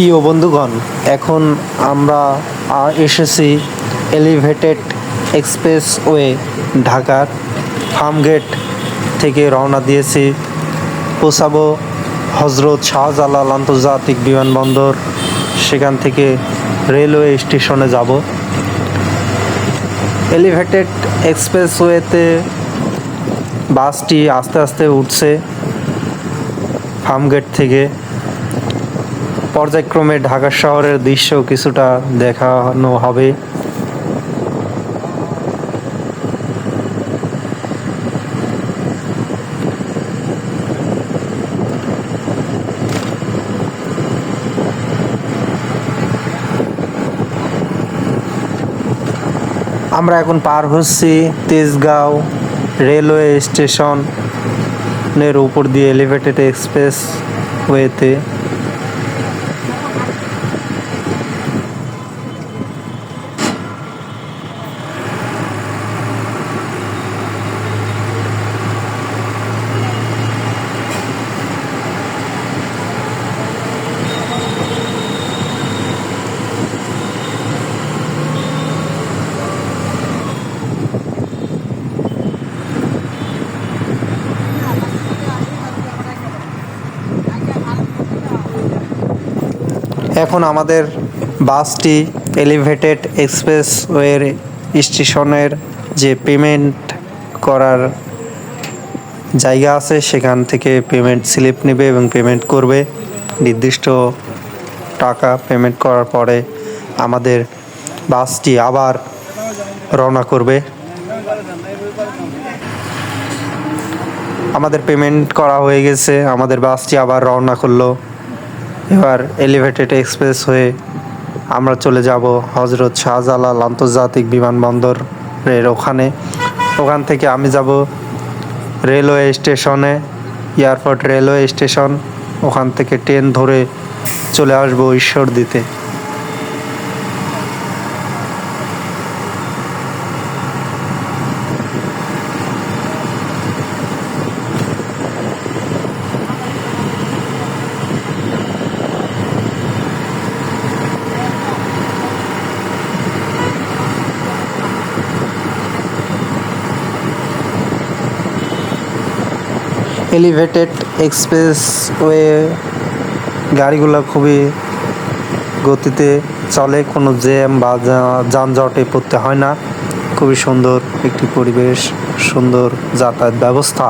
প্রিয় বন্ধুগণ, এখন আমরা এসেছি এলিভেটেড এক্সপ্রেসওয়ে ঢাকার ফার্মগেট থেকে রওনা দিয়েছি। পৌঁছাবো হজরত শাহজালাল আন্তর্জাতিক বিমানবন্দর, সেখান থেকে রেলওয়ে স্টেশনে যাব। এলিভেটেড এক্সপ্রেসওয়েতে বাসটি আস্তে আস্তে উঠছে ফার্মগেট থেকে। পর্যায়ক্রমে ঢাকা শহরের দৃশ্য কিছুটা দেখানো হবে। আমরা এখন পার হচ্ছি তেজগাঁও রেলওয়ে স্টেশনের উপর দিয়ে এলিভেটেড এক্সপ্রেসওয়েতে। এখন আমাদের বাসটি এলিভেটেড এক্সপ্রেসওয়ের স্টেশনের যে পেমেন্ট করার জায়গা আছে সেখান থেকে পেমেন্ট স্লিপ নেবে এবং পেমেন্ট করবে। নির্দিষ্ট টাকা পেমেন্ট করার পরে আমাদের বাসটি আবার রওনা করবে। আমাদের পেমেন্ট করা হয়ে গেছে, আমাদের বাসটি আবার রওনা করলো। এবার এলিভেটেড এক্সপ্রেস হয়ে আমরা চলে যাব হজরত শাহজালাল আন্তর্জাতিক বিমানবন্দরের ওখান থেকে আমি যাব রেলওয়ে স্টেশনে, এয়ারপোর্ট রেলওয়ে স্টেশন। ওখান থেকে ট্রেন ধরে চলে আসবো ঈশ্বরদীতে। এলিভেটেড এক্সপ্রেসওয়ে গাড়িগুলো খুবই গতিতে চলে, কোনো জ্যাম বা যানজটে পড়তে হয় না। খুবই সুন্দর একটি পরিবেশ, সুন্দর যাতায়াত ব্যবস্থা।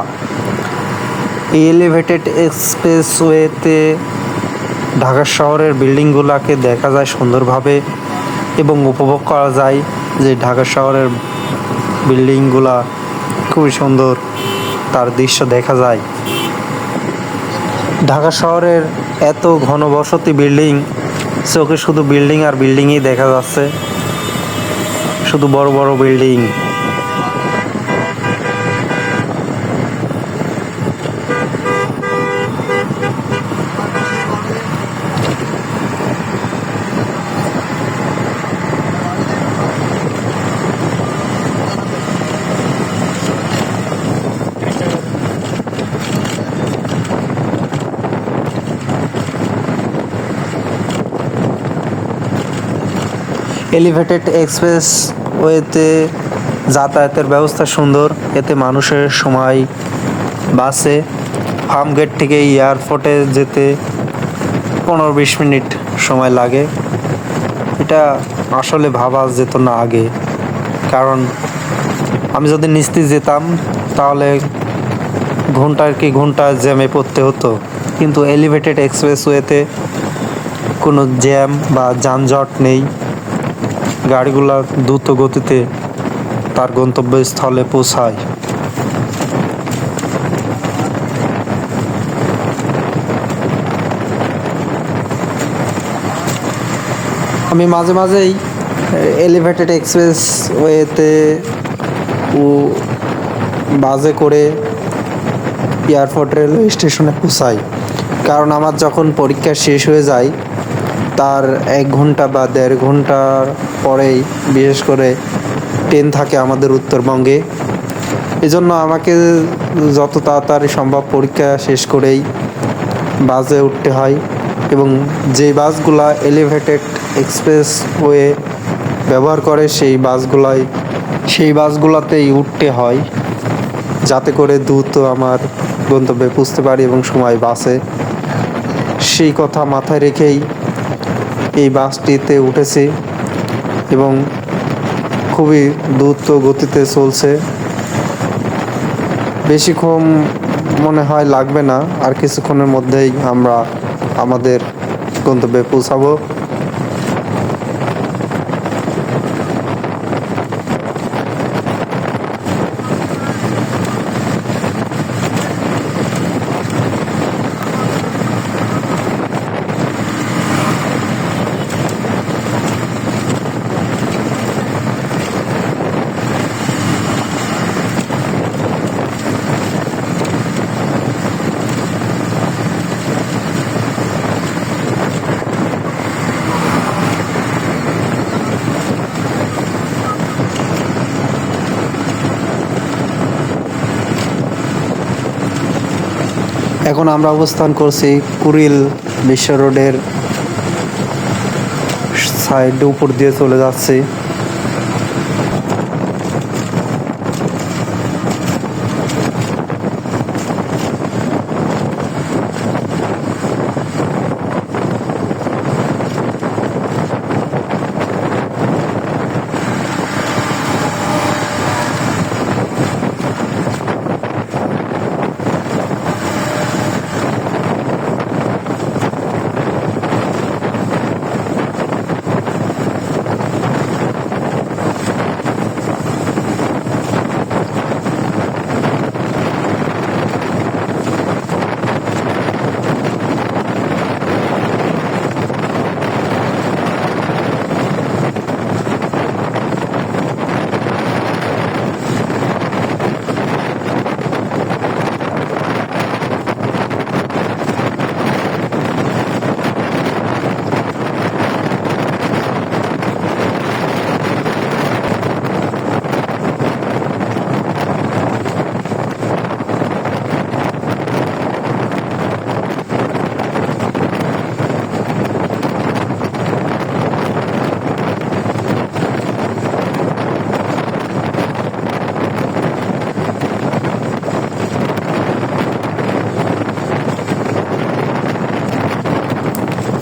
এই এলিভেটেড এক্সপ্রেসওয়েতে ঢাকা শহরের বিল্ডিংগুলোকে দেখা যায় সুন্দরভাবে এবং উপভোগ করা যায় যে ঢাকা শহরের বিল্ডিংগুলা খুবই সুন্দর, তার দৃশ্য দেখা যায়। ঢাকা শহরের এত ঘনবসতি বিল্ডিং, চোখে শুধু বিল্ডিং আর বিল্ডিংই দেখা যাচ্ছে, শুধু বড় বড় বিল্ডিং। এলিভেটেড এক্সপ্রেসওয়েতে যাতায়াতের ব্যবস্থা সুন্দর, এতে মানুষের সময় বাসে। ফার্মগেট থেকে এয়ারপোর্টে যেতে 15-20 মিনিট সময় লাগে। এটা আসলে ভাবা যেত না আগে, কারণ আমি যদি নিস্তি যেতাম তাহলে ঘন্টার কি ঘন্টা জ্যামে পড়তে হতো, কিন্তু এলিভেটেড এক্সপ্রেসওয়েতে কোনো জ্যাম বা যানজট নেই। গাড়িগুলো দ্রুত গতিতে তার গন্তব্যস্থলে পৌঁছায়। আমি মাঝে মাঝেই এলিভেটেড এক্সপ্রেসওয়েতে বাসে করে এয়ারপোর্ট রেলওয়ে স্টেশনে পৌঁছাই, কারণ আমার যখন পরীক্ষা শেষ হয়ে যায় তার 1 ঘন্টা বা 1.5 ঘন্টার পরেই বিশেষ করে ট্রেন থাকে আমাদের উত্তরবঙ্গে। এজন্য আমাকে যত তাড়াতাড়ি সম্ভব পরীক্ষা শেষ করেই বাসে উঠতে হয় এবং যে বাসগুলা এলিভেটেড এক্সপ্রেসওয়ে ব্যবহার করে সেই বাসগুলাতেই উঠতে হয়, যাতে করে দ্রুত আমার গন্তব্যে পৌঁছতে পারি এবং সময় বাঁচে। সেই কথা মাথায় রেখেই এই বাসটিতে উঠেছি এবং খুবই দ্রুত গতিতে চলছে। বেশিক্ষণ মনে হয় লাগবে না, আর কিছুক্ষণের মধ্যেই আমরা আমাদের গন্তব্যে পৌঁছাবো। এখন আমরা অবস্থান করছি কুড়িল বিশ্ব রোডের সাইড উপর দিয়ে চলে যাচ্ছি।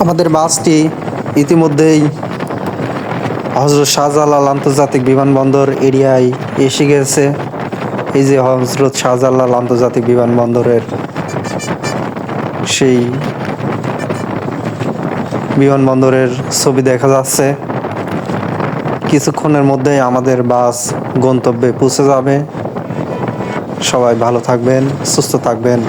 আমাদের বাসটি ইতিমধ্যেই হজরত শাহজালাল আন্তর্জাতিক বিমানবন্দর এরিয়ায় এসে গেছে। এই যে হজরত শাহজালাল আন্তর্জাতিক বিমানবন্দরের সেই বিমানবন্দরের ছবি দেখা যাচ্ছে। কিছুক্ষণের মধ্যেই আমাদের বাস গন্তব্যে পৌঁছে যাবে। সবাই ভালো থাকবেন, সুস্থ থাকবেন।